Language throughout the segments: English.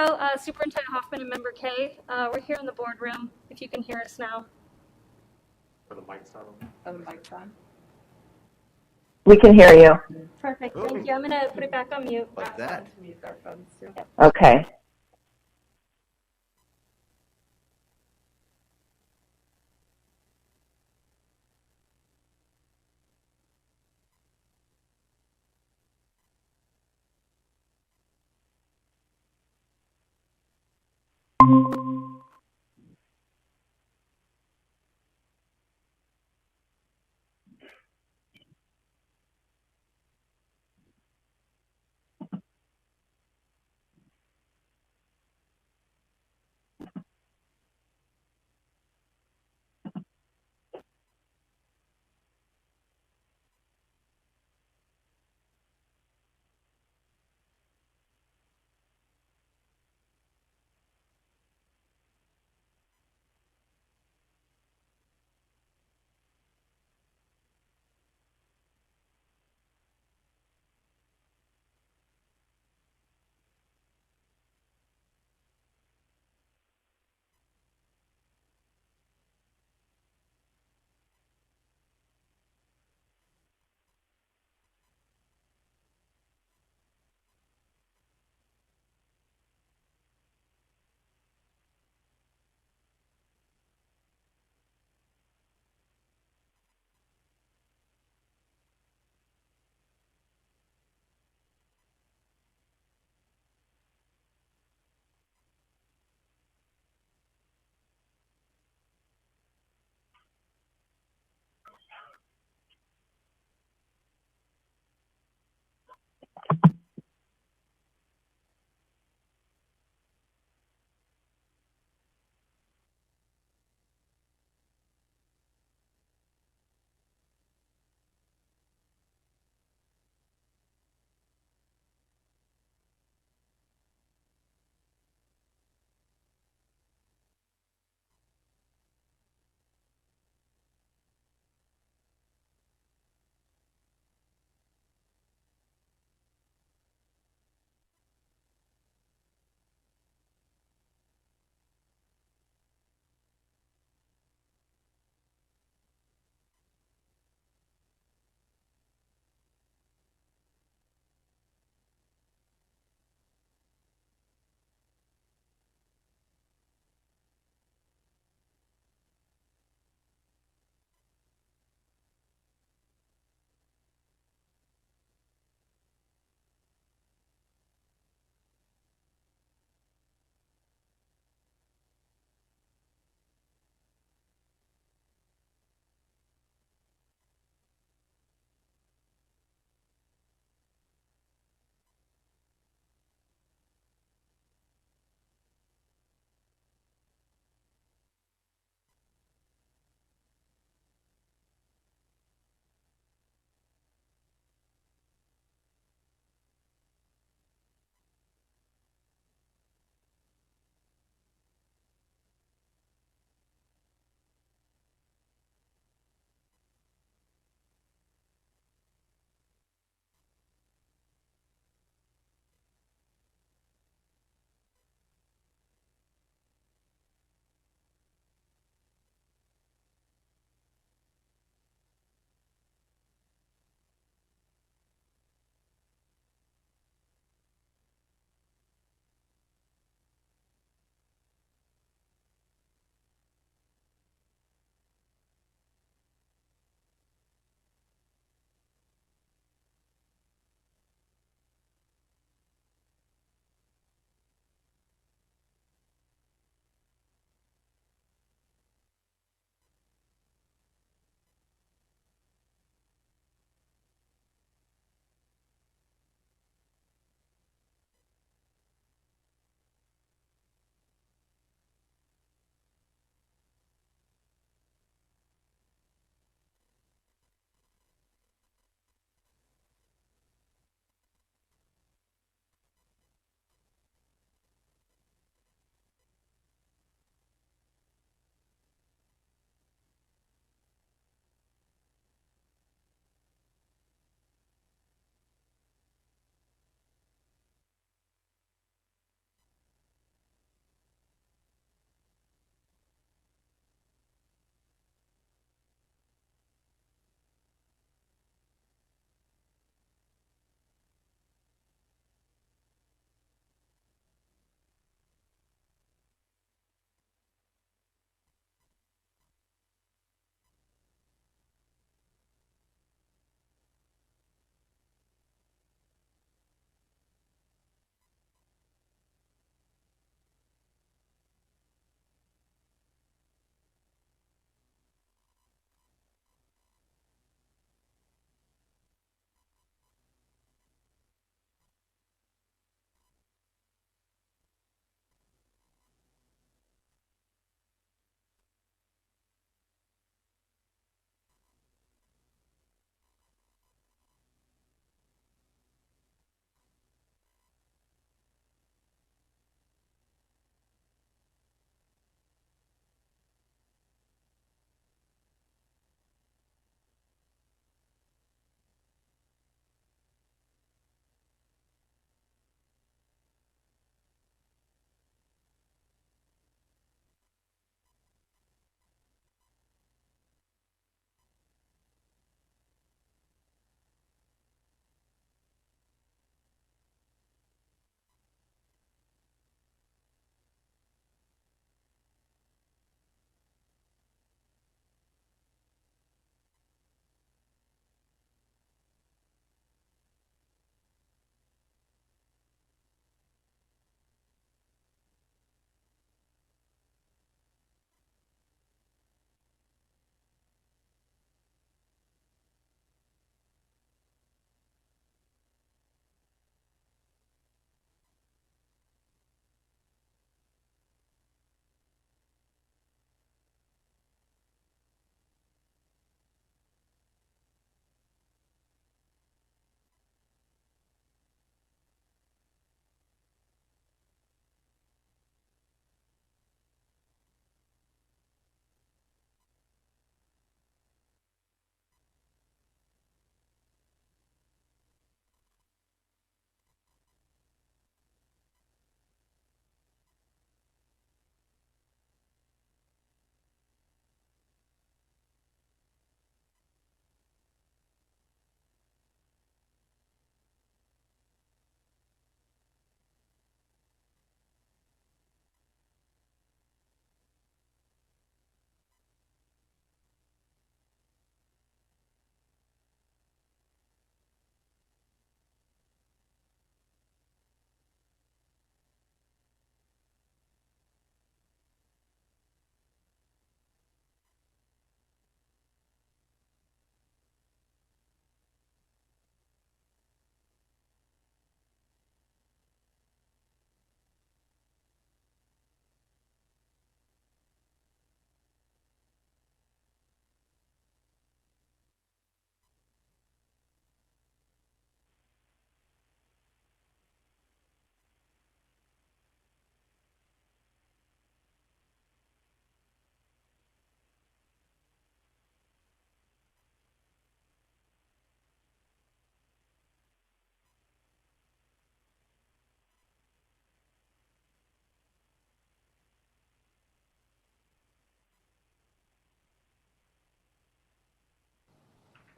Hello, Superintendent Hoffman and Member Kay. We're here in the boardroom, if you can hear us now. Are the mics on? Oh, the mic's on. We can hear you. Perfect, thank you. I'm going to put it back on mute. Like that. To mute our phones too. Okay.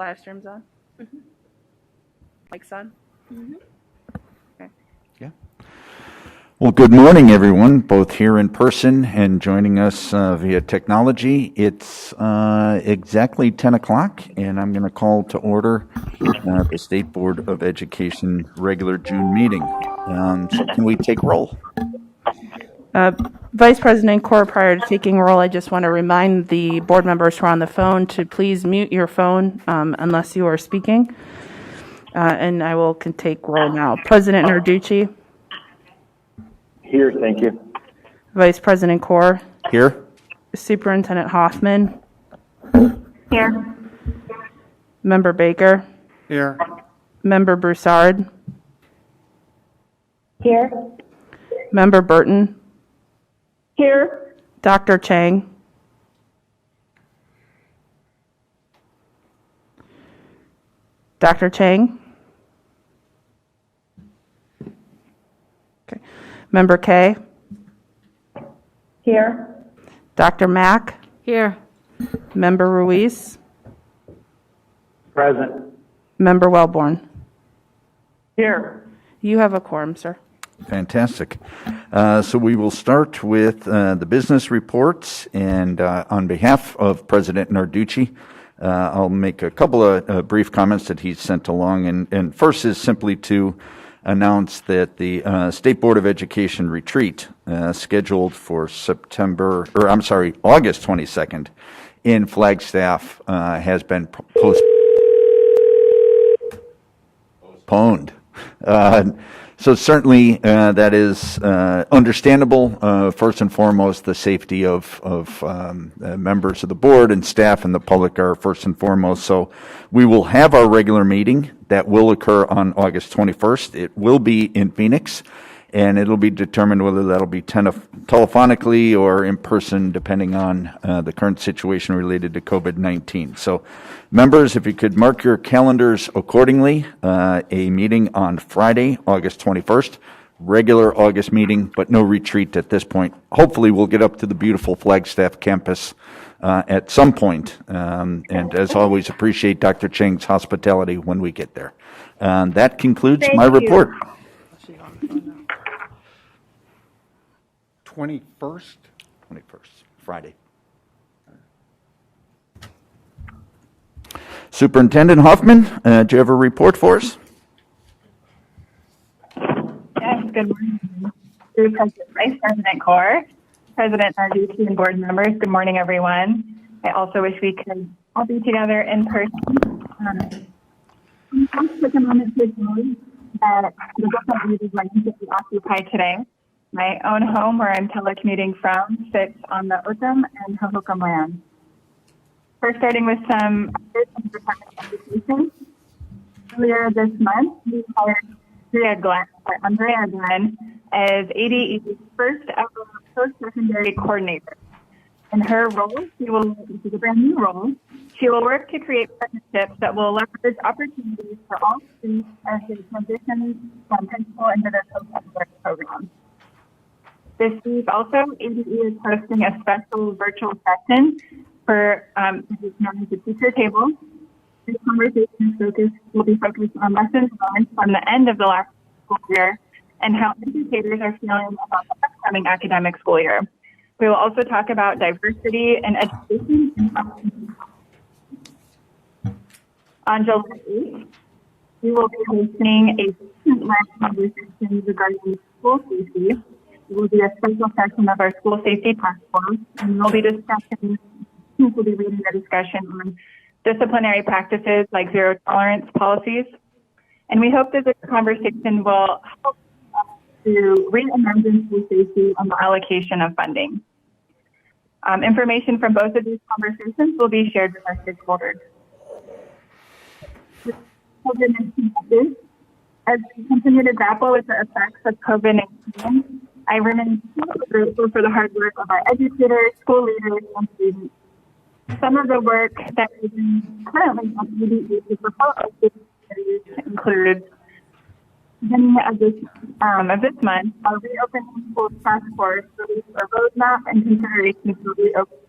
Live stream's on? Mic's on? Well, good morning, everyone, both here in person and joining us via technology. It's exactly 10 o'clock, and I'm going to call to order the State Board of Education regular June meeting. So can we take roll? Vice President Core, prior to taking roll, I just want to remind the board members who are on the phone to please mute your phone unless you are speaking. And I will take roll now. President Narducci. Here, thank you. Vice President Core. Here. Superintendent Hoffman. Here. Member Baker. Here. Member Broussard. Here. Member Burton. Here. Dr. Chang. Dr. Chang. Okay. Member Kay. Here. Dr. Mack. Here. Member Ruiz. Present. Member Wellborn. Here. You have a quorum, sir. Fantastic. So we will start with the business reports, and on behalf of President Narducci, I'll make a couple of brief comments that he's sent along. And first is simply to announce that the State Board of Education retreat scheduled for August 22nd in Flagstaff has been postponed. So certainly that is understandable. First and foremost, the safety of members of the board and staff and the public are first and foremost. So we will have our regular meeting that will occur on August 21st. It will be in Phoenix, and it'll be determined whether that'll be telephonically or in person, depending on the current situation related to COVID-19. So members, if you could mark your calendars accordingly, a meeting on Friday, August 21st, regular August meeting, but no retreat at this point. Hopefully we'll get up to the beautiful Flagstaff campus at some point. And as always, appreciate Dr. Chang's hospitality when we get there. That concludes my report. 21st? 21st, Friday. Superintendent Hoffman, do you have a report for us? Yes, good morning. Through Vice President Core, President Narducci, and board members, good morning, everyone. I also wish we could all be together in person. I'll take a moment to acknowledge that the different uses land that we occupy today. My own home, where I'm telecommuting from, sits on the O'odham and Hohokam land. First, starting with some updates on the Department of Education. Earlier this month, we hired Andrea Glenn as ADE's first ever post-secondary coordinator. In her role, this is a brand new role, she will work to create partnerships that will leverage opportunities for all students as they transition from high school into their post-secondary program. This week also, ADE is hosting a special virtual session for which is known as the Teacher Table. This conversation will be focused on lessons learned from the end of the last school year and how educators are feeling about the upcoming academic school year. We will also talk about diversity in education and on July 8th, we will be hosting a student-led conversation regarding school safety. It will be a special session of our school safety task force, and we'll be discussing, we'll be leading a discussion on disciplinary practices like zero tolerance policies. And we hope that this conversation will help to reimagine school safety and the allocation of funding. Information from both of these conversations will be shared with our stakeholders. COVID-19 updates. As we continue to grapple with the effects of COVID-19, I remain so grateful for the hard work of our educators, school leaders, and students. Some of the work that is currently on ADE to propel our students includes beginning of this month, our Reopening Schools Task Force released a roadmap and considerations for reopening.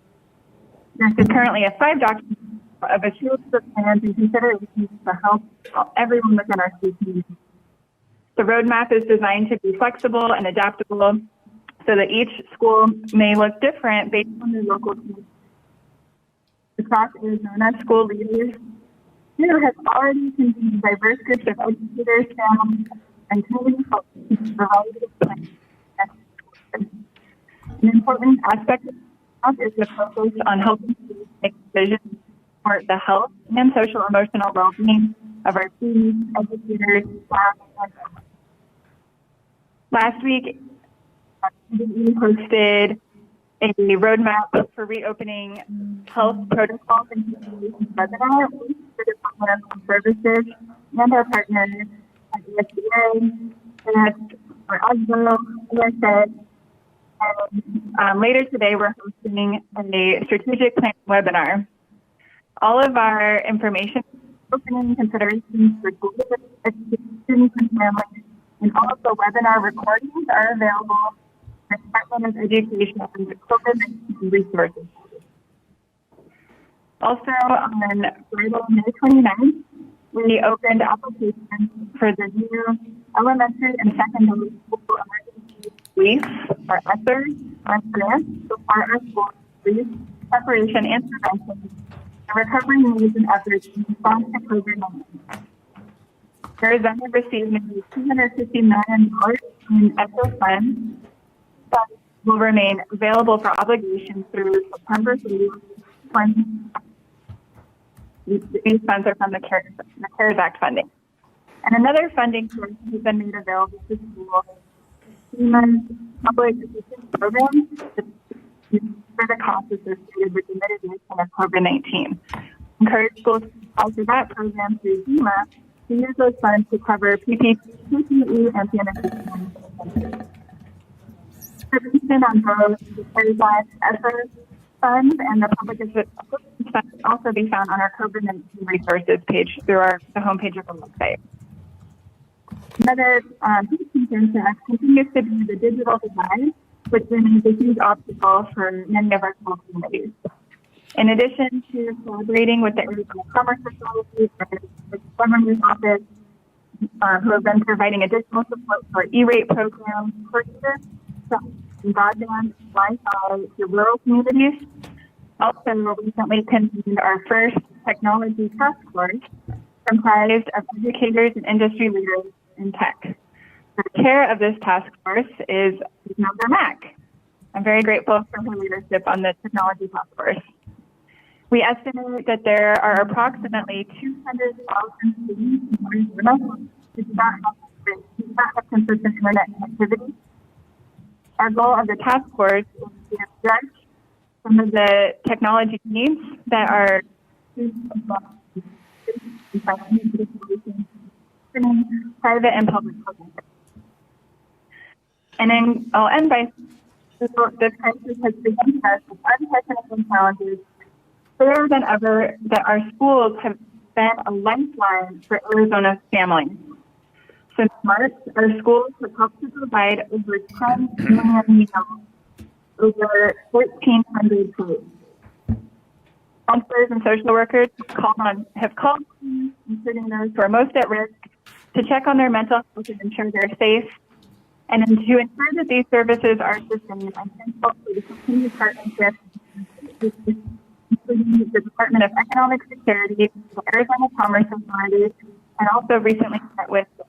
This is currently a 5-document of a series of plans and considerations to help everyone within our school community. The roadmap is designed to be flexible and adaptable so that each school may look different based on their local community. Across Arizona, school leaders has already convened diverse groups of educators, families, and community folks to provide plans. An important aspect of is the focus on helping students make decisions for the health and social emotional well-being of our students, educators, staff, and families. Last week, we hosted a roadmap for reopening health protocols and considerations webinar with the Department of Home Services and our partners at USDA, or OSBO, USAID. And later today, we're hosting a strategic plan webinar. All of our information, opening considerations for students and families, and all of the webinar recordings are available at the Department of Education and the COVID-19 resources. Also, on Friday, May 29th, we opened applications for the new elementary and secondary school emergency relief, or ESSER, grants to support our school relief, preparation, and prevention, and recovery needs and efforts in response to COVID-19. Arizona received nearly $250 million in ESSER funds that will remain available for obligation through September 30, 2020. These funds are from the CARES Act funding. And another funding source has been made available to schools, FEMA's public assistance program, for the costs associated with the mitigation of COVID-19. Encourage schools to apply for that program through FEMA to use those funds to cover PPE and sanitation. Information on both the CARES Act ESSER funds and the public assistance funds can also be found on our COVID-19 resources page through the homepage of our website. Another concern to us continues to be the digital divide, which remains a huge obstacle for many of our small communities. In addition to collaborating with the Arizona Commerce Authority and the Governor's Office, who have been providing additional support for E-rate programs, courses, broadband, Wi-Fi to rural communities. Also, recently convened our first technology task force comprised of educators and industry leaders in tech. The chair of this task force is Member Mack. I'm very grateful for her leadership on the technology task force. We estimate that there are approximately 200,000 students in Arizona who do not have consistent internet connectivity. Our goal of the task force is to address some of the technology needs that are private and public programs. And then I'll end by this crisis has presented us with unprecedented challenges, clearer than ever that our schools have been a lifeline for Arizona's families. Since March, our schools have helped to provide over 10 million meals, over 1,400 foods. Counselors and social workers have called, including those who are most at risk, to check on their mental health and ensure they're safe, and to ensure that these services are sustained. I'm thankful for the continued partnership, including the Department of Economic Security, the Arizona Commerce Authority, and also recently met with the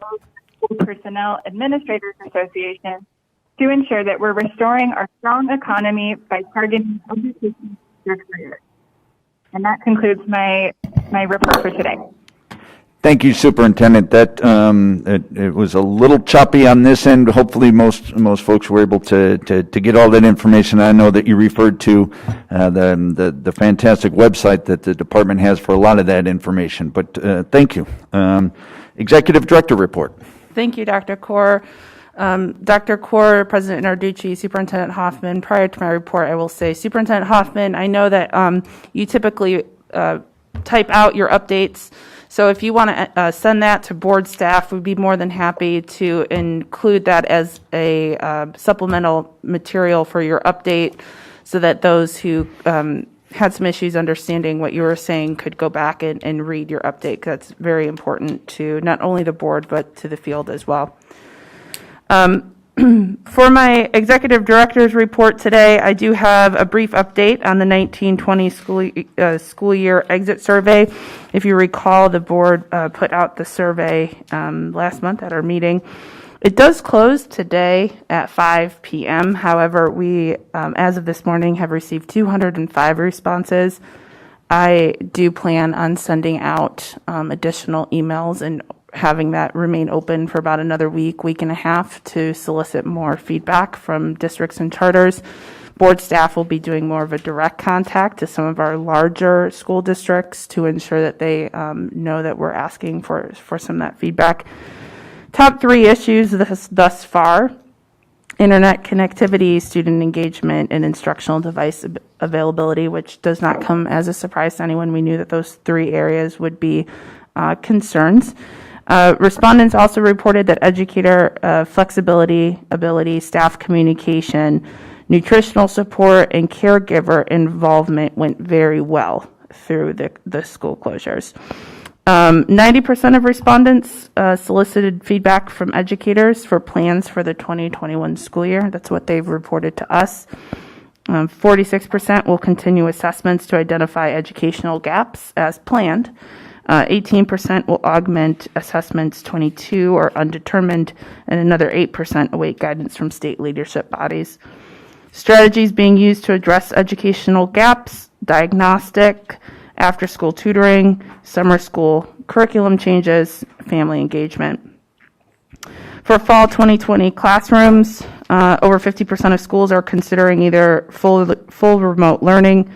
School Personnel Administrators Association to ensure that we're restoring our strong economy by targeting education and careers. And that concludes my report for today. Thank you, Superintendent. That it was a little choppy on this end. Hopefully, most folks were able to get all that information. I know that you referred to the fantastic website that the department has for a lot of that information. But thank you. Executive Director report. Thank you, Dr. Kaur. Dr. Kaur, President Narducci, Superintendent Hoffman. Prior to my report, I will say, Superintendent Hoffman, I know that you typically type out your updates. So if you want to send that to board staff, we'd be more than happy to include that as a supplemental material for your update so that those who had some issues understanding what you were saying could go back and read your update. 'Cause that's very important to not only the board, but to the field as well. For my executive director's report today, I do have a brief update on the 1920 school year exit survey. If you recall, the board put out the survey last month at our meeting. It does close today at 5 p.m. However, we, as of this morning, have received 205 responses. I do plan on sending out additional emails and having that remain open for about another week and a half to solicit more feedback from districts and charters. Board staff will be doing more of a direct contact to some of our larger school districts to ensure that they know that we're asking for some of that feedback. Top 3 issues thus far: internet connectivity, student engagement, and instructional device availability, which does not come as a surprise to anyone. We knew that those 3 areas would be concerns. Respondents also reported that educator flexibility, ability, staff communication, nutritional support, and caregiver involvement went very well through the school closures. 90% of respondents solicited feedback from educators for plans for the 2021 school year. That's what they've reported to us. 46% will continue assessments to identify educational gaps as planned. 18% will augment assessments 22 or undetermined, and another 8% await guidance from state leadership bodies. Strategies being used to address educational gaps: diagnostic, after-school tutoring, summer school curriculum changes, family engagement. For fall 2020 classrooms, over 50% of schools are considering either full remote learning,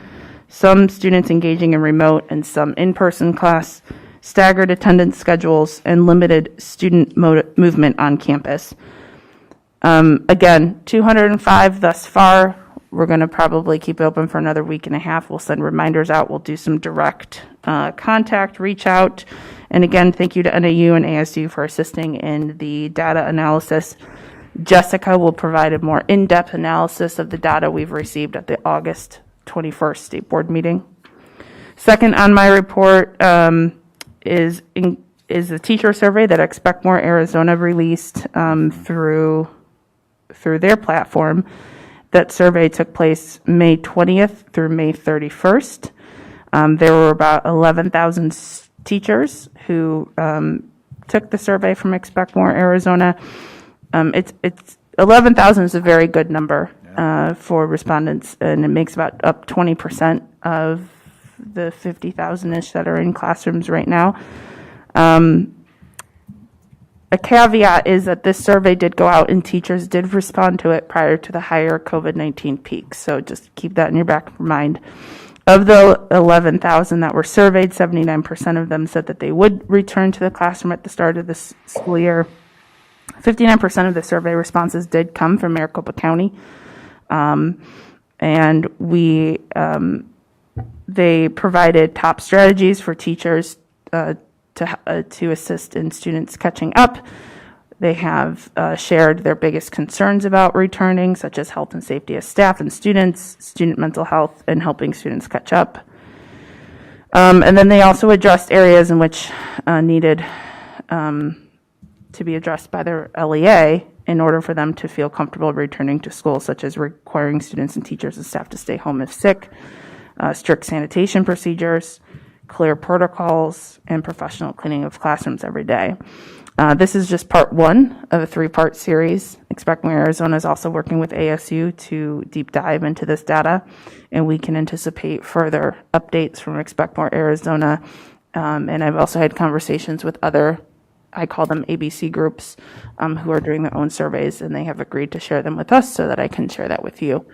some students engaging in remote and some in-person class, staggered attendance schedules, and limited student movement on campus. Again, 205 thus far. We're going to probably keep it open for another week and a half. We'll send reminders out. We'll do some direct contact, reach out. And again, thank you to NAU and ASU for assisting in the data analysis. Jessica will provide a more in-depth analysis of the data we've received at the August 21st state board meeting. Second on my report is the teacher survey that Expect More Arizona released through their platform. That survey took place May 20th through May 31st. There were about 11,000 teachers who took the survey from Expect More Arizona. It's 11,000 is a very good number for respondents, and it makes about up 20% of the 50,000-ish that are in classrooms right now. A caveat is that this survey did go out and teachers did respond to it prior to the higher COVID-19 peak. So just keep that in your back of your mind. Of the 11,000 that were surveyed, 79% of them said that they would return to the classroom at the start of this school year. 59% of the survey responses did come from Maricopa County. And they provided top strategies for teachers to assist in students catching up. They have shared their biggest concerns about returning, such as health and safety of staff and students, student mental health, and helping students catch up. And then they also addressed areas in which needed to be addressed by their LEA in order for them to feel comfortable returning to school, such as requiring students and teachers and staff to stay home if sick, strict sanitation procedures, clear protocols, and professional cleaning of classrooms every day. This is just part 1 of a 3-part series. Expect More Arizona is also working with ASU to deep dive into this data, and we can anticipate further updates from Expect More Arizona. And I've also had conversations with other, I call them ABC groups, who are doing their own surveys, and they have agreed to share them with us so that I can share that with you.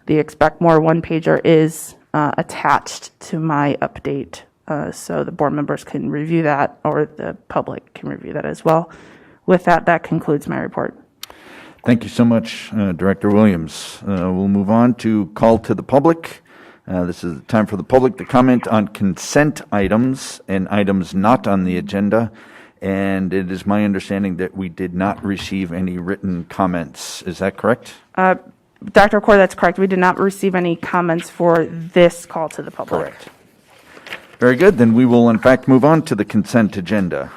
The Expect More one-pager is attached to my update, so the board members can review that, or the public can review that as well. With that, that concludes my report. Thank you so much, Director Williams. We'll move on to call to the public. This is the time for the public to comment on consent items and items not on the agenda. And it is my understanding that we did not receive any written comments. Is that correct? Dr. Core, that's correct. We did not receive any comments for this call to the public. Correct. Very good. Then we will, in fact, move on to the consent agenda.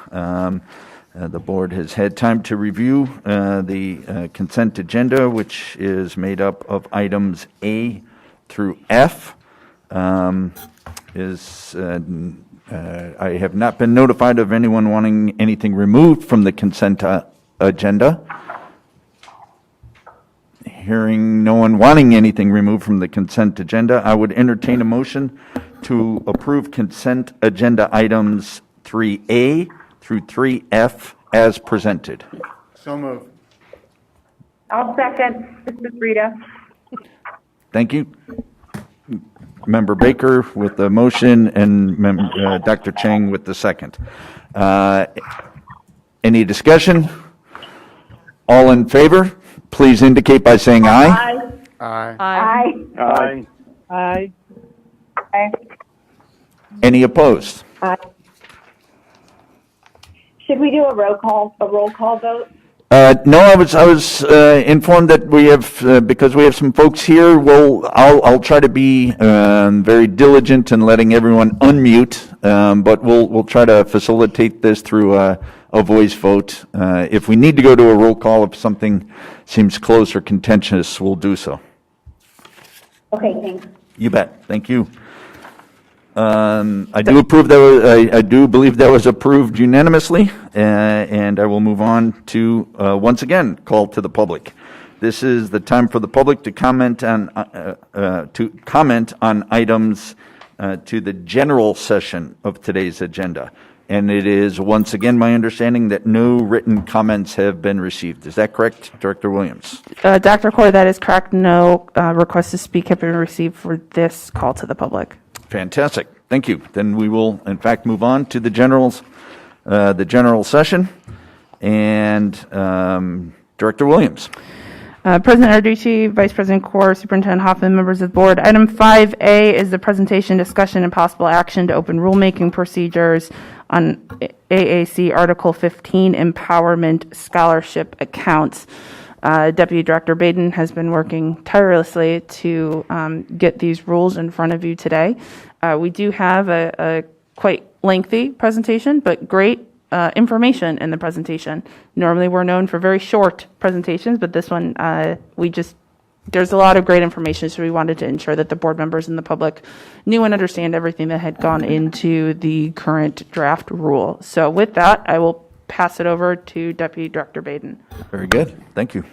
The board has had time to review the consent agenda, which is made up of items A through F. I have not been notified of anyone wanting anything removed from the consent agenda. Hearing no one wanting anything removed from the consent agenda, I would entertain a motion to approve consent agenda items 3A through 3F as presented. So moved. I'll second. This is Rita. Thank you. Member Baker with the motion and Dr. Chang with the second. Any discussion? All in favor, please indicate by saying aye. Aye. Aye. Aye. Aye. Any opposed? Should we do a roll call vote? No, I was informed that we have, because we have some folks here, I'll try to be very diligent in letting everyone unmute, but we'll try to facilitate this through a voice vote. If we need to go to a roll call, if something seems close or contentious, we'll do so. Okay, thanks. You bet. Thank you. I do approve that. I do believe that was approved unanimously, and I will move on to once again call to the public. This is the time for the public to comment on items to the general session of today's agenda. And it is once again my understanding that no written comments have been received. Is that correct, Director Williams? Dr. Core, that is correct. No requests to speak have been received for this call to the public. Fantastic. Thank you. Then we will, in fact, move on to the general session. And Director Williams. President Narducci, Vice President Core, Superintendent Hoffman, members of the board. Item 5A is the presentation, discussion, and possible action to open rulemaking procedures on AAC Article 15 Empowerment Scholarship Accounts. Deputy Director Baden has been working tirelessly to get these rules in front of you today. We do have a quite lengthy presentation, but great information in the presentation. Normally we're known for very short presentations, but this one there's a lot of great information, so we wanted to ensure that the board members and the public knew and understand everything that had gone into the current draft rule. So with that, I will pass it over to Deputy Director Baden. Very good. Thank you.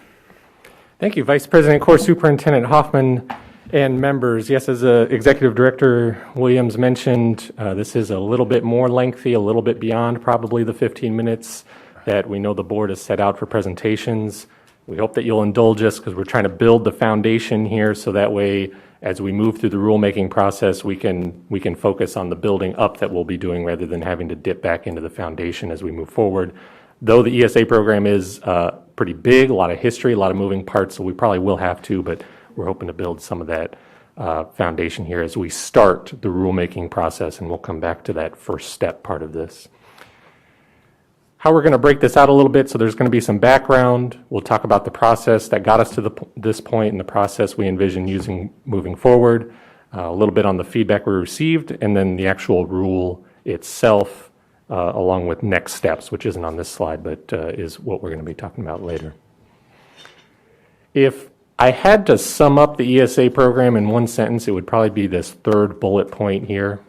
Thank you, Vice President, Core Superintendent Hoffman, and members. Yes, as Executive Director Williams mentioned, this is a little bit more lengthy, a little bit beyond probably the 15 minutes that we know the board has set out for presentations. We hope that you'll indulge us because we're trying to build the foundation here so that way as we move through the rulemaking process, we can focus on the building up that we'll be doing rather than having to dip back into the foundation as we move forward. Though the ESA program is pretty big, a lot of history, a lot of moving parts, so we probably will have to, but we're hoping to build some of that foundation here as we start the rulemaking process, and we'll come back to that first step part of this. How we're going to break this out a little bit, so there's going to be some background. We'll talk about the process that got us to this point and the process we envision using moving forward, a little bit on the feedback we received, and then the actual rule itself, along with next steps, which isn't on this slide, but is what we're going to be talking about later. If I had to sum up the ESA program in one sentence, it would probably be this third bullet point here.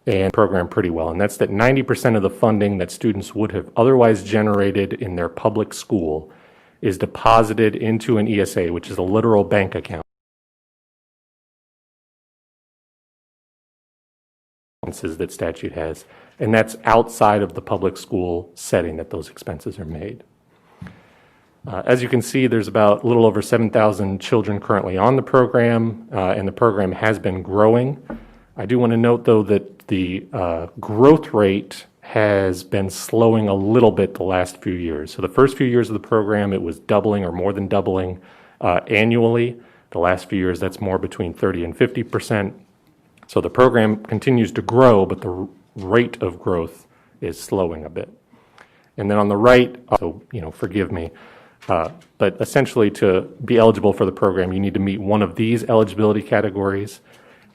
And program pretty well, and that's that 90% of the funding that students would have otherwise generated in their public school is deposited into an ESA, which is a literal bank account. That statute has, and that's outside of the public school setting that those expenses are made. As you can see, there's about a little over 7,000 children currently on the program, and the program has been growing. I do want to note, though, that the growth rate has been slowing a little bit the last few years. So the first few years of the program, it was doubling or more than doubling annually. The last few years, that's more between 30 and 50%. So the program continues to grow, but the rate of growth is slowing a bit. And then on the right, so forgive me, But essentially, to be eligible for the program, you need to meet one of these eligibility categories,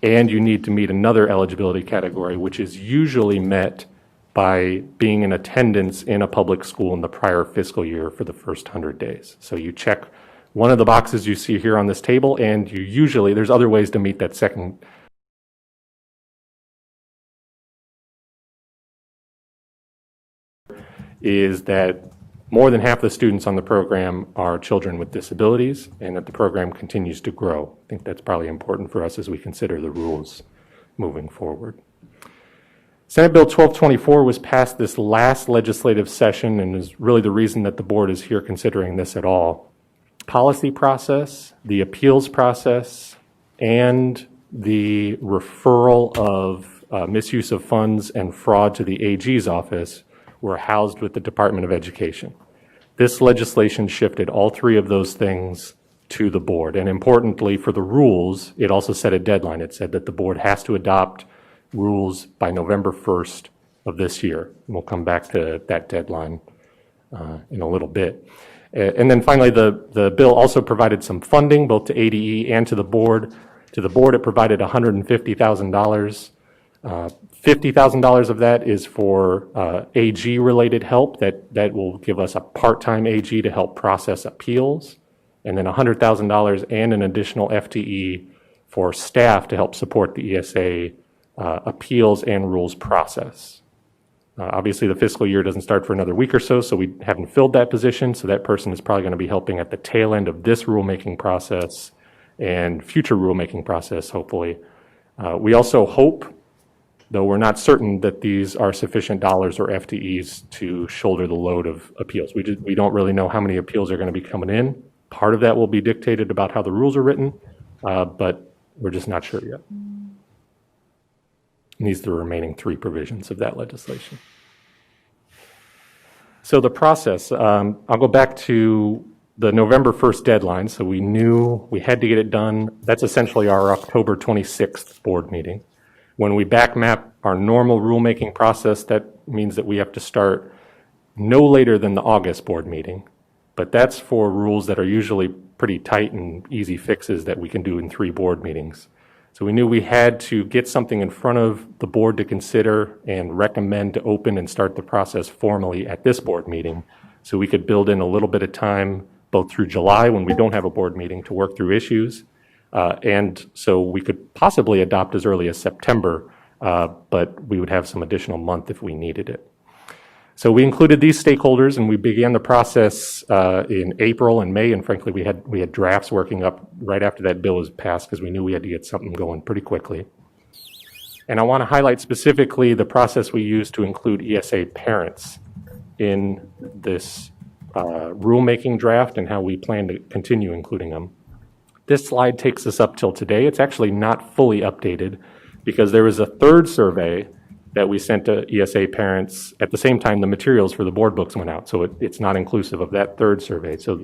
and you need to meet another eligibility category, which is usually met by being in attendance in a public school in the prior fiscal year for the first 100 days. So you check one of the boxes you see here on this table, and you usually, there's other ways to meet that second. Is that more than half the students on the program are children with disabilities, and that the program continues to grow. I think that's probably important for us as we consider the rules moving forward. Senate Bill 1224 was passed this last legislative session and is really the reason that the board is here considering this at all. Policy process, the appeals process, and the referral of misuse of funds and fraud to the AG's office were housed with the Department of Education. This legislation shifted all three of those things to the board. And importantly, for the rules, it also set a deadline. It said that the board has to adopt rules by November 1st of this year. And we'll come back to that deadline in a little bit. And then finally, the bill also provided some funding both to ADE and to the board. To the board, it provided $150,000. $50,000 of that is for AG-related help that will give us a part-time AG to help process appeals, and then $100,000 and an additional FTE for staff to help support the ESA appeals and rules process. Obviously, the fiscal year doesn't start for another week or so, so we haven't filled that position, so that person is probably going to be helping at the tail end of this rulemaking process and future rulemaking process, hopefully. We also hope, though we're not certain, that these are sufficient dollars or FTEs to shoulder the load of appeals. We don't really know how many appeals are going to be coming in. Part of that will be dictated about how the rules are written, but we're just not sure yet. And these are the remaining three provisions of that legislation. So the process, I'll go back to the November 1st deadline. So we knew we had to get it done. That's essentially our October 26th board meeting. When we back map our normal rulemaking process, that means that we have to start no later than the August board meeting. But that's for rules that are usually pretty tight and easy fixes that we can do in 3 board meetings. So we knew we had to get something in front of the board to consider and recommend to open and start the process formally at this board meeting, so we could build in a little bit of time both through July when we don't have a board meeting to work through issues, and so we could possibly adopt as early as September, but we would have some additional month if we needed it. So we included these stakeholders, and we began the process in April and May, and frankly, we had drafts working up right after that bill was passed because we knew we had to get something going pretty quickly. And I want to highlight specifically the process we used to include ESA parents in this rulemaking draft and how we plan to continue including them. This slide takes us up till today. It's actually not fully updated because there was a third survey that we sent to ESA parents at the same time the materials for the board books went out. So it's not inclusive of that third survey. So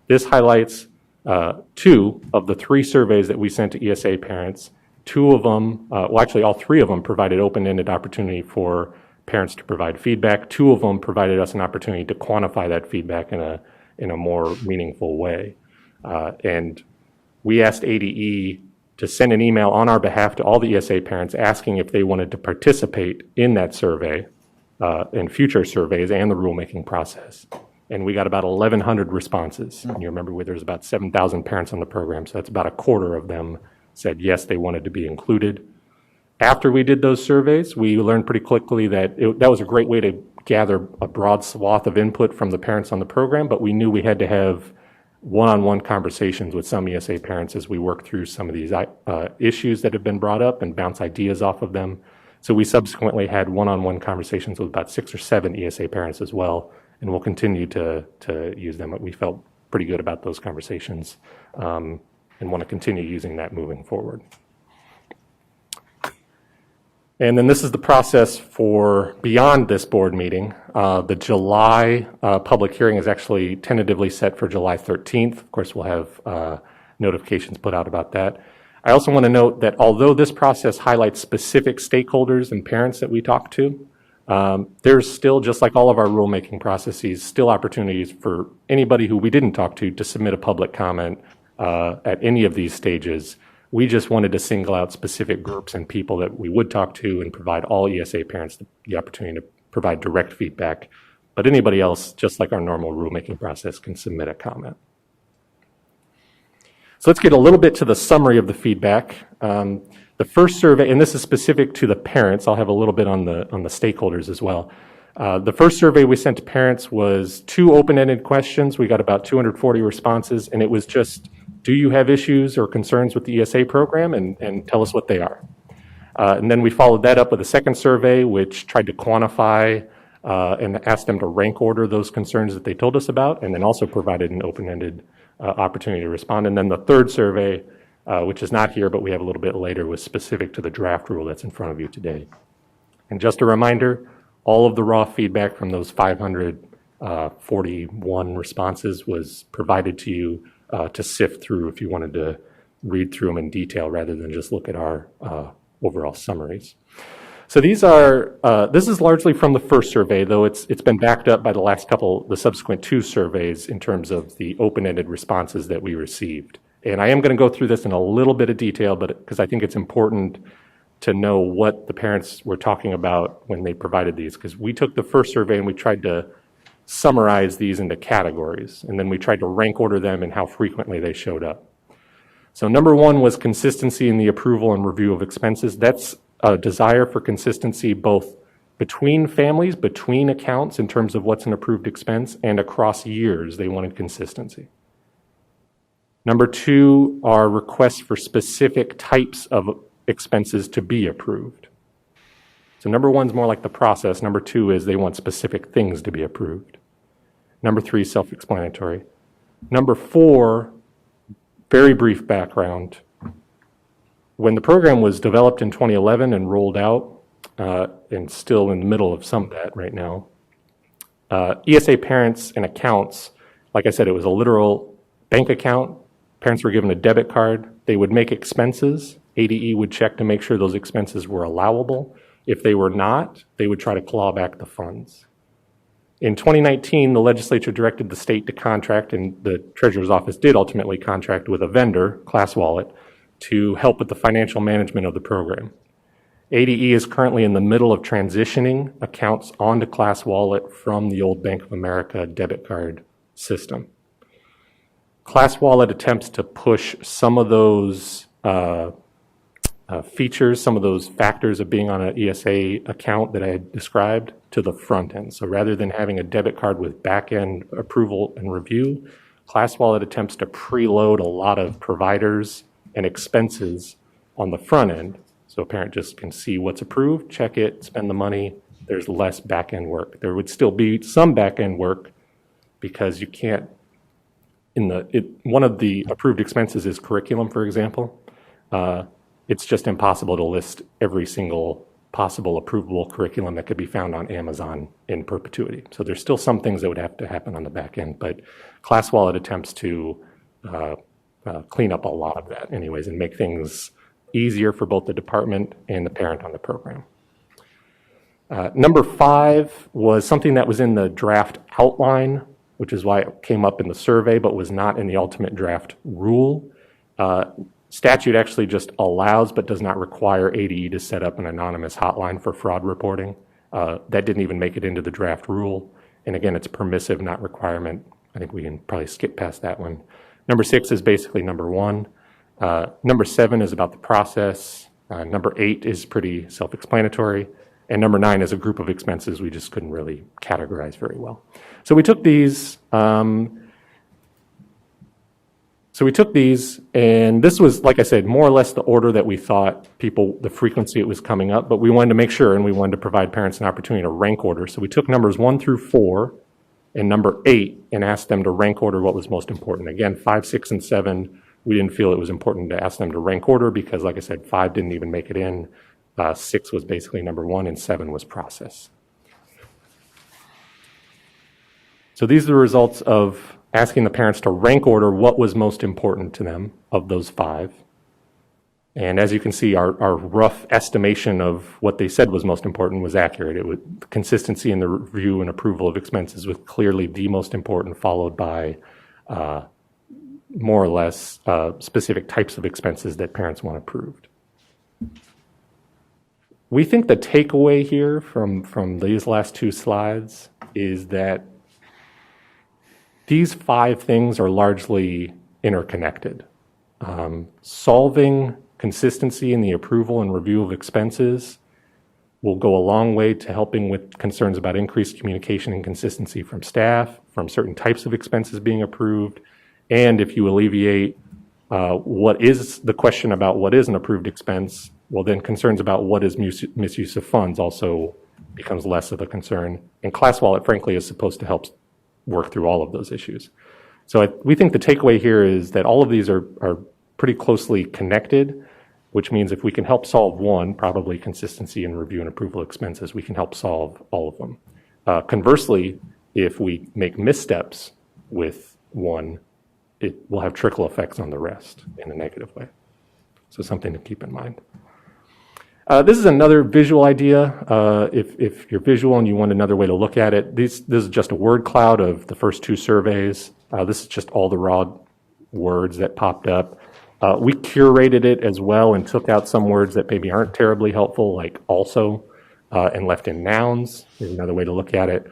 this highlights 2 of the 3 surveys that we sent to ESA parents. 2 of them, well, actually all 3 of them provided open-ended opportunity for parents to provide feedback. 2 of them provided us an opportunity to quantify that feedback in a more meaningful way. And we asked ADE to send an email on our behalf to all the ESA parents asking if they wanted to participate in that survey, in future surveys and the rulemaking process. And we got about 1,100 responses. And you remember there's about 7,000 parents on the program, so that's about a quarter of them said yes, they wanted to be included. After we did those surveys, we learned pretty quickly that that was a great way to gather a broad swath of input from the parents on the program, but we knew we had to have one-on-one conversations with some ESA parents as we work through some of these issues that have been brought up and bounce ideas off of them. So we subsequently had one-on-one conversations with about 6 or 7 ESA parents as well, and we'll continue to use them. We felt pretty good about those conversations and want to continue using that moving forward. And then this is the process for beyond this board meeting. The July public hearing is actually tentatively set for July 13th. Of course, we'll have notifications put out about that. I also want to note that although this process highlights specific stakeholders and parents that we talk to, There's still, just like all of our rulemaking processes, still opportunities for anybody who we didn't talk to submit a public comment at any of these stages. We just wanted to single out specific groups and people that we would talk to and provide all ESA parents the opportunity to provide direct feedback. But anybody else, just like our normal rulemaking process, can submit a comment. So let's get a little bit to the summary of the feedback. The first survey, and this is specific to the parents, I'll have a little bit on the stakeholders as well. The first survey we sent to parents was 2 open-ended questions. We got about 240 responses, and it was just, do you have issues or concerns with the ESA program, and tell us what they are. And then we followed that up with a second survey, which tried to quantify and asked them to rank order those concerns that they told us about, and then also provided an open-ended opportunity to respond. And then the third survey, which is not here, but we have a little bit later, was specific to the draft rule that's in front of you today. And just a reminder, all of the raw feedback from those 541 responses was provided to you to sift through if you wanted to read through them in detail rather than just look at our overall summaries. So this is largely from the first survey, though it's been backed up by the subsequent 2 surveys in terms of the open-ended responses that we received. And I am going to go through this in a little bit of detail, but because I think it's important to know what the parents were talking about when they provided these, because we took the first survey and we tried to summarize these into categories, and then we tried to rank order them and how frequently they showed up. So number 1 was consistency in the approval and review of expenses. That's a desire for consistency both between families, between accounts in terms of what's an approved expense, and across years they wanted consistency. Number 2 are requests for specific types of expenses to be approved. So number 1 is more like the process. Number 2 is they want specific things to be approved. Number 3, self-explanatory. Number 4, very brief background. When the program was developed in 2011 and rolled out, and still in the middle of some of that right now, ESA parents and accounts, like I said, it was a literal bank account. Parents were given a debit card. They would make expenses. ADE would check to make sure those expenses were allowable. If they were not, they would try to claw back the funds. In 2019, the legislature directed the state to contract, and the Treasurer's Office did ultimately contract with a vendor, ClassWallet, to help with the financial management of the program. ADE is currently in the middle of transitioning accounts onto ClassWallet from the old Bank of America debit card system. ClassWallet attempts to push some of those features, some of those factors of being on an ESA account that I had described to the front end. So rather than having a debit card with back-end approval and review, ClassWallet attempts to preload a lot of providers and expenses on the front end. So a parent just can see what's approved, check it, spend the money. There's less back-end work. There would still be some back-end work because you can't, one of the approved expenses is curriculum, for example. It's just impossible to list every single possible approvable curriculum that could be found on Amazon in perpetuity. So there's still some things that would have to happen on the back end, but ClassWallet attempts to clean up a lot of that anyways and make things easier for both the department and the parent on the program. Number 5 was something that was in the draft outline, which is why it came up in the survey, but was not in the ultimate draft rule. Statute actually just allows, but does not require ADE to set up an anonymous hotline for fraud reporting. That didn't even make it into the draft rule. And again, it's permissive, not requirement. I think we can probably skip past that one. Number 6 is basically number 1. Number 7 is about the process. Number 8 is pretty self-explanatory. And number 9 is a group of expenses we just couldn't really categorize very well. So we took these, and this was, like I said, more or less the order that we thought the frequency it was coming up, but we wanted to make sure, and we wanted to provide parents an opportunity to rank order. So we took numbers 1 through 4 and number 8 and asked them to rank order what was most important. Again, 5, 6, and 7, we didn't feel it was important to ask them to rank order because, like I said, 5 didn't even make it in. 6 was basically number 1, and 7 was process. So these are the results of asking the parents to rank order what was most important to them of those 5. And as you can see, our rough estimation of what they said was most important was accurate. It was consistency in the review and approval of expenses was clearly the most important, followed by more or less specific types of expenses that parents want approved. We think the takeaway here from these last two slides is that these 5 things are largely interconnected. Solving consistency in the approval and review of expenses will go a long way to helping with concerns about increased communication and consistency from staff, from certain types of expenses being approved, and if you alleviate what is the question about what is an approved expense, well, then concerns about what is misuse of funds also becomes less of a concern. And ClassWallet, frankly, is supposed to help work through all of those issues. So we think the takeaway here is that all of these are pretty closely connected, which means if we can help solve one, probably consistency in review and approval expenses, we can help solve all of them. Conversely, if we make missteps with one, it will have trickle effects on the rest in a negative way. So something to keep in mind. This is another visual idea. If you're visual and you want another way to look at it, this is just a word cloud of the first 2 surveys. This is just all the raw words that popped up. We curated it as well and took out some words that maybe aren't terribly helpful, like also, and left in nouns. Is another way to look at it.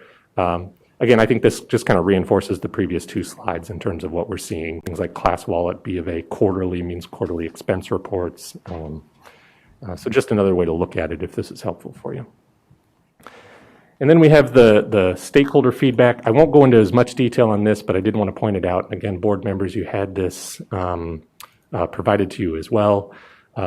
Again, I think this just kind of reinforces the previous 2 slides in terms of what we're seeing. Things like ClassWallet, B of A, quarterly means quarterly expense reports. So just another way to look at it if this is helpful for you. And then we have the stakeholder feedback. I won't go into as much detail on this, but I did want to point it out. Again, board members, you had this provided to you as well.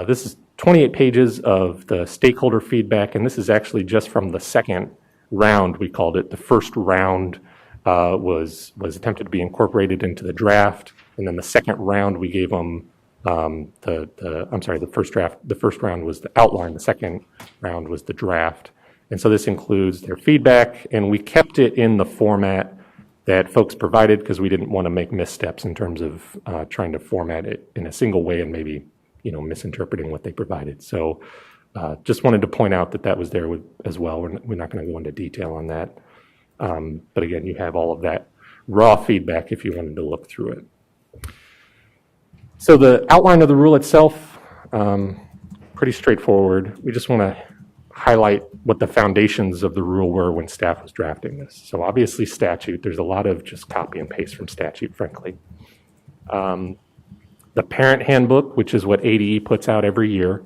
This is 28 pages of the stakeholder feedback, and this is actually just from the second round, we called it. The first round was attempted to be incorporated into the draft, and then the second round we gave them the first round was the outline, the second round was the draft. And so this includes their feedback, and we kept it in the format that folks provided because we didn't want to make missteps in terms of trying to format it in a single way and maybe, misinterpreting what they provided. So just wanted to point out that was there as well. We're not going to go into detail on that. But again, you have all of that raw feedback if you wanted to look through it. So the outline of the rule itself, pretty straightforward. We just want to highlight what the foundations of the rule were when staff was drafting this. So obviously statute, there's a lot of just copy and paste from statute, frankly. The parent handbook, which is what ADE puts out every year.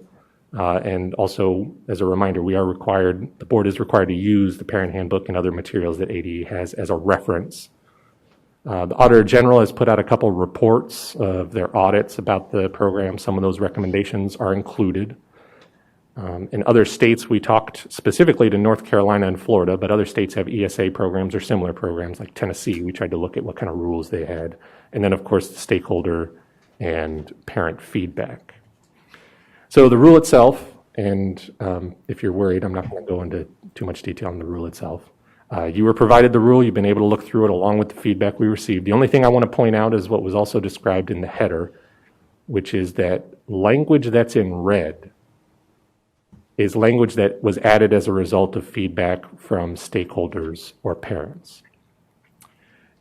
And also, as a reminder, the board is required to use the parent handbook and other materials that ADE has as a reference. The Auditor General has put out a couple of reports of their audits about the program. Some of those recommendations are included. In other states, we talked specifically to North Carolina and Florida, but other states have ESA programs or similar programs like Tennessee. We tried to look at what kind of rules they had. And then, of course, the stakeholder and parent feedback. So the rule itself, and if you're worried, I'm not going to go into too much detail on the rule itself. You were provided the rule. You've been able to look through it along with the feedback we received. The only thing I want to point out is what was also described in the header, which is that language that's in red is language that was added as a result of feedback from stakeholders or parents.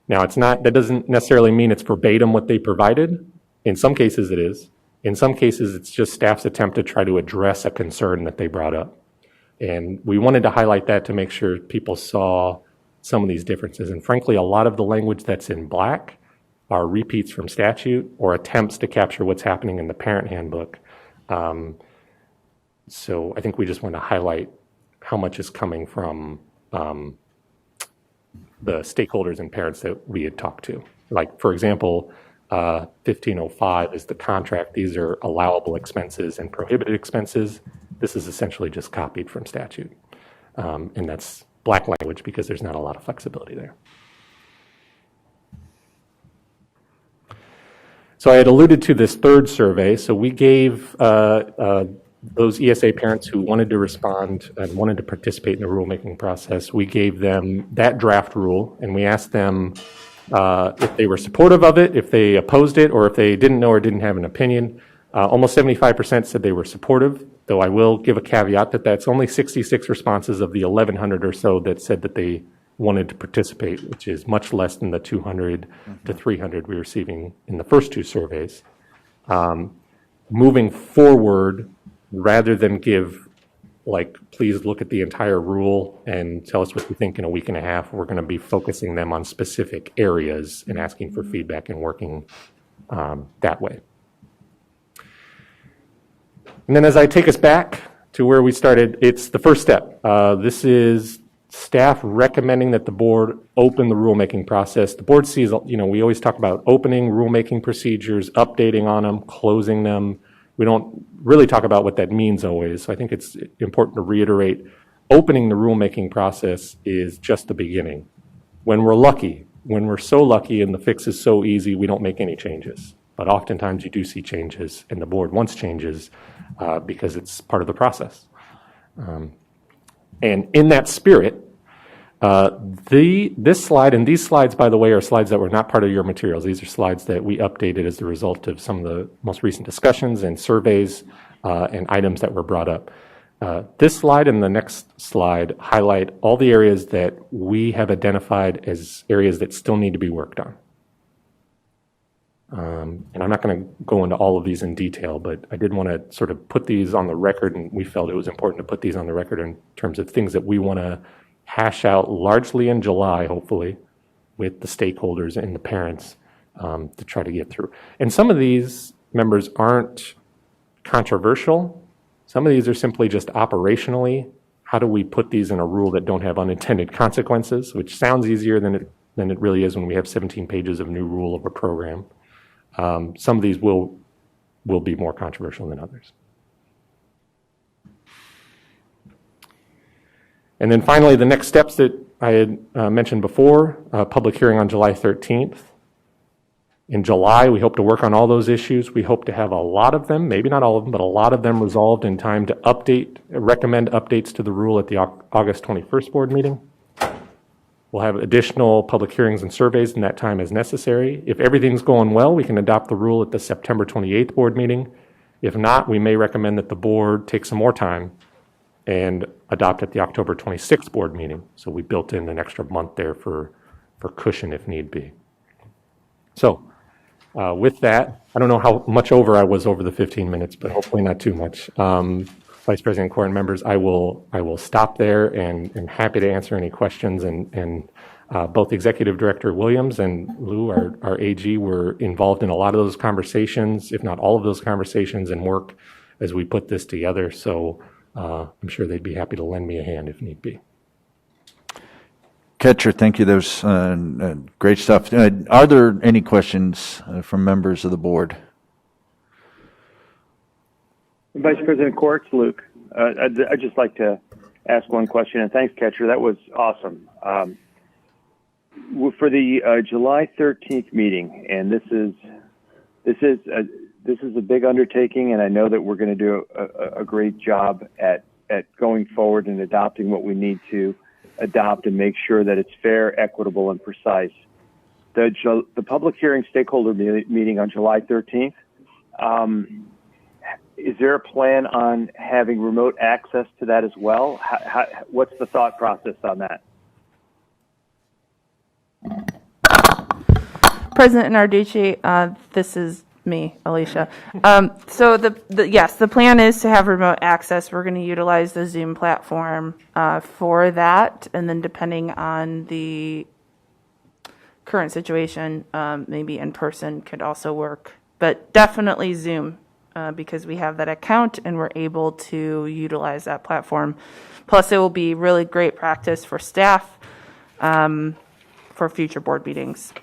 Now, that doesn't necessarily mean it's verbatim what they provided. In some cases it is. In some cases, it's just staff's attempt to try to address a concern that they brought up. And we wanted to highlight that to make sure people saw some of these differences. And frankly, a lot of the language that's in black are repeats from statute or attempts to capture what's happening in the parent handbook. So I think we just want to highlight how much is coming from the stakeholders and parents that we had talked to. Like, for example, 1505 is the contract. These are allowable expenses and prohibited expenses. This is essentially just copied from statute. And that's black language because there's not a lot of flexibility there. So I had alluded to this third survey. So we gave those ESA parents who wanted to respond and wanted to participate in the rulemaking process, we gave them that draft rule, and we asked them if they were supportive of it, if they opposed it, or if they didn't know or didn't have an opinion. Almost 75% said they were supportive, though I will give a caveat that that's only 66 responses of the 1,100 or so that said that they wanted to participate, which is much less than the 200 to 300 we were receiving in the first two surveys. Moving forward, rather than give, like, please look at the entire rule and tell us what you think in a week and a half, we're going to be focusing them on specific areas and asking for feedback and working that way. And then as I take us back to where we started, it's the first step. This is staff recommending that the board open the rulemaking process. The board sees, we always talk about opening rulemaking procedures, updating on them, closing them. We don't really talk about what that means always. So I think it's important to reiterate, opening the rulemaking process is just the beginning. When we're lucky, when we're so lucky and the fix is so easy, we don't make any changes. But oftentimes you do see changes, and the board wants changes because it's part of the process. And in that spirit, this slide, and these slides, by the way, are slides that were not part of your materials. These are slides that we updated as the result of some of the most recent discussions and surveys and items that were brought up. This slide and the next slide highlight all the areas that we have identified as areas that still need to be worked on. And I'm not going to go into all of these in detail, but I did want to sort of put these on the record, and we felt it was important to put these on the record in terms of things that we want to hash out largely in July, hopefully, with the stakeholders and the parents to try to get through. And some of these members aren't controversial. Some of these are simply just operationally, how do we put these in a rule that don't have unintended consequences, which sounds easier than it really is when we have 17 pages of new rule of a program. Some of these will be more controversial than others. And then finally, the next steps that I had mentioned before, public hearing on July 13th. In July, we hope to work on all those issues. We hope to have a lot of them, maybe not all of them, but a lot of them resolved in time to recommend updates to the rule at the August 21st board meeting. We'll have additional public hearings and surveys in that time as necessary. If everything's going well, we can adopt the rule at the September 28th board meeting. If not, we may recommend that the board take some more time and adopt at the October 26th board meeting. So we built in an extra month there for cushion if need be. So with that, I don't know how much over I was over the 15 minutes, but hopefully not too much. Vice President Core and members, I will stop there and happy to answer any questions. And both Executive Director Williams and Lou, our AG, were involved in a lot of those conversations, if not all of those conversations and work as we put this together. So I'm sure they'd be happy to lend me a hand if need be. Ketcher, thank you. That was great stuff. Are there any questions from members of the board? Vice President Court, Luke. I'd just like to ask one question, and thanks, Ketcher. That was awesome. For the July 13th meeting, and this is a big undertaking, and I know that we're going to do a great job at going forward and adopting what we need to adopt and make sure that it's fair, equitable, and precise. The public hearing stakeholder meeting on July 13th. Is there a plan on having remote access to that as well? What's the thought process on that? President Narducci, this is me, Alicia. So yes, the plan is to have remote access. We're going to utilize the Zoom platform for that, and then depending on the current situation, maybe in person could also work, but definitely Zoom. Because we have that account and we're able to utilize that platform. Plus, it will be really great practice for staff for future board meetings.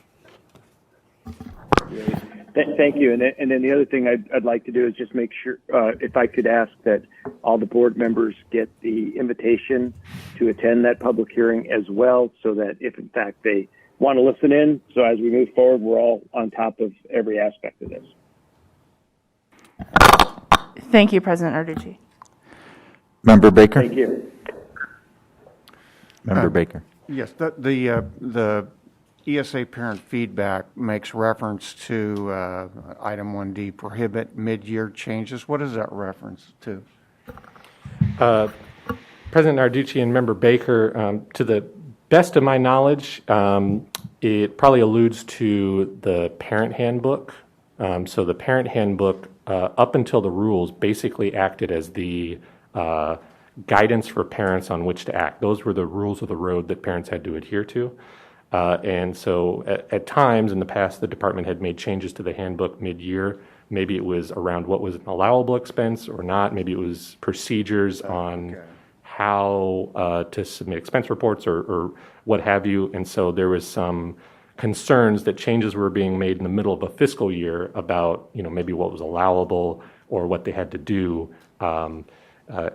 Thank you. And then the other thing I'd like to do is just make sure, if I could ask that all the board members get the invitation to attend that public hearing as well, so that if in fact they want to listen in, so as we move forward, we're all on top of every aspect of this. Thank you, President Narducci. Member Baker? Thank you. Member Baker. Yes, the ESA parent feedback makes reference to item 1D, prohibit mid-year changes. What is that reference to? President Narducci and Member Baker, to the best of my knowledge, it probably alludes to the parent handbook. So the parent handbook, up until the rules, basically acted as the guidance for parents on which to act. Those were the rules of the road that parents had to adhere to. And so at times in the past, the department had made changes to the handbook mid-year. Maybe it was around what was an allowable expense or not. Maybe it was procedures on how to submit expense reports or what have you. And so there was some concerns that changes were being made in the middle of a fiscal year about, maybe what was allowable or what they had to do. And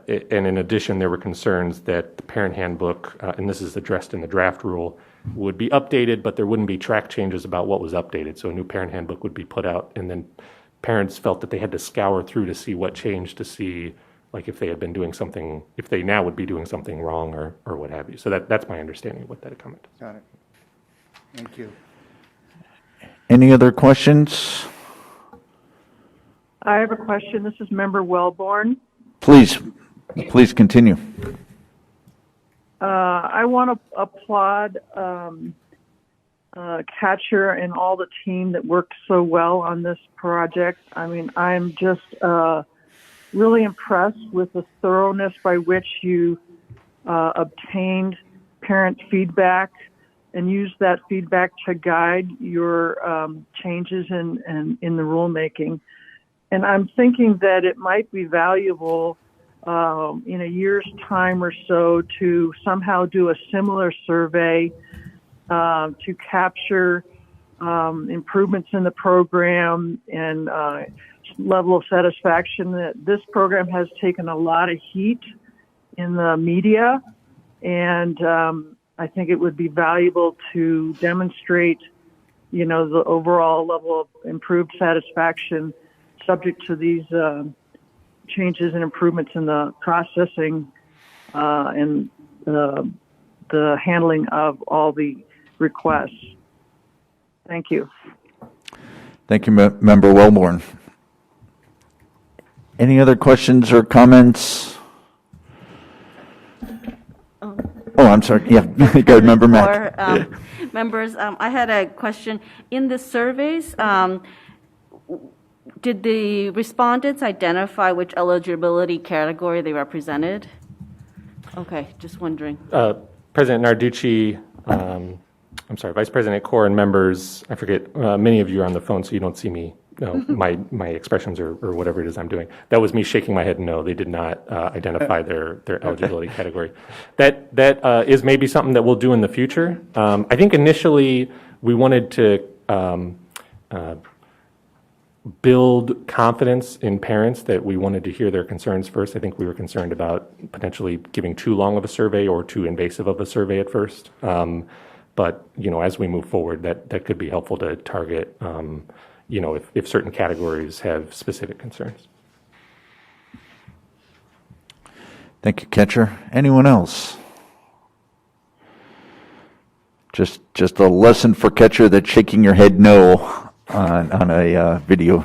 in addition, there were concerns that the parent handbook, and this is addressed in the draft rule, would be updated, but there wouldn't be track changes about what was updated. So a new parent handbook would be put out, and then parents felt that they had to scour through to see what changed, to see like if they had been doing something, if they now would be doing something wrong or what have you. So that's my understanding of what that comment is. Got it. Thank you. Any other questions? I have a question. This is Member Wellborn. Please continue. I want to applaud Catcher and all the team that worked so well on this project. I mean, I'm just really impressed with the thoroughness by which you obtained parent feedback and used that feedback to guide your changes in the rulemaking. And I'm thinking that it might be valuable in a year's time or so to somehow do a similar survey to capture improvements in the program and level of satisfaction. That this program has taken a lot of heat in the media, and I think it would be valuable to demonstrate, the overall level of improved satisfaction subject to these changes and improvements in the processing and the handling of all the requests. Thank you. Thank you, Member Wellborn. Any other questions or comments? Oh, I'm sorry. Yeah, go ahead, Member Mack. Members, I had a question. In the surveys, did the respondents identify which eligibility category they represented? Okay, just wondering. President Narducci, Vice President Corr and members, I forget, many of you are on the phone, so you don't see me, my expressions or whatever it is I'm doing. That was me shaking my head no. They did not identify their eligibility category. That is maybe something that we'll do in the future. I think initially we wanted to build confidence in parents that we wanted to hear their concerns first. I think we were concerned about potentially giving too long of a survey or too invasive of a survey at first. But, as we move forward, that could be helpful to target, if certain categories have specific concerns. Thank you, Catcher. Anyone else? Just a lesson for Catcher that shaking your head no on a video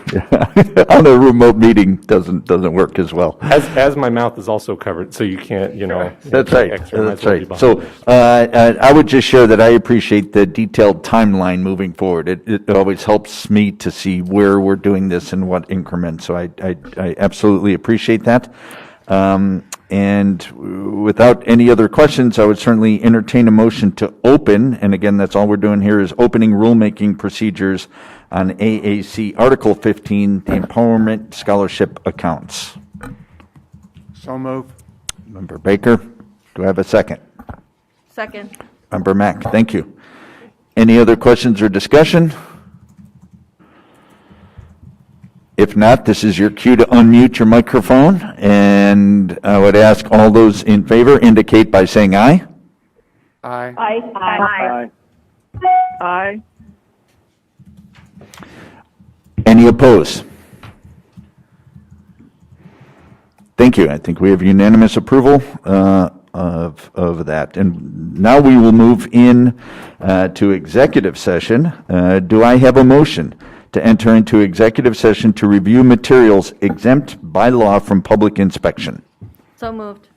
on a remote meeting doesn't work as well. As my mouth is also covered, so you can't, That's right. extra, That's right. So I would just share that I appreciate the detailed timeline moving forward. It always helps me to see where we're doing this and what increments. So I absolutely appreciate that. And without any other questions, I would certainly entertain a motion to open. And again, that's all we're doing here is opening rulemaking procedures on AAC Article 15, the Empowerment Scholarship Accounts. So move. Member Baker, do I have a second? Second. Member Mack, thank you. Any other questions or discussion? If not, this is your cue to unmute your microphone, and I would ask all those in favor indicate by saying aye. Aye. Aye. Aye. Any opposed? Thank you. I think we have unanimous approval. of that. And now we will move in to executive session. Do I have a motion to enter into executive session to review materials exempt by law from public inspection? So moved.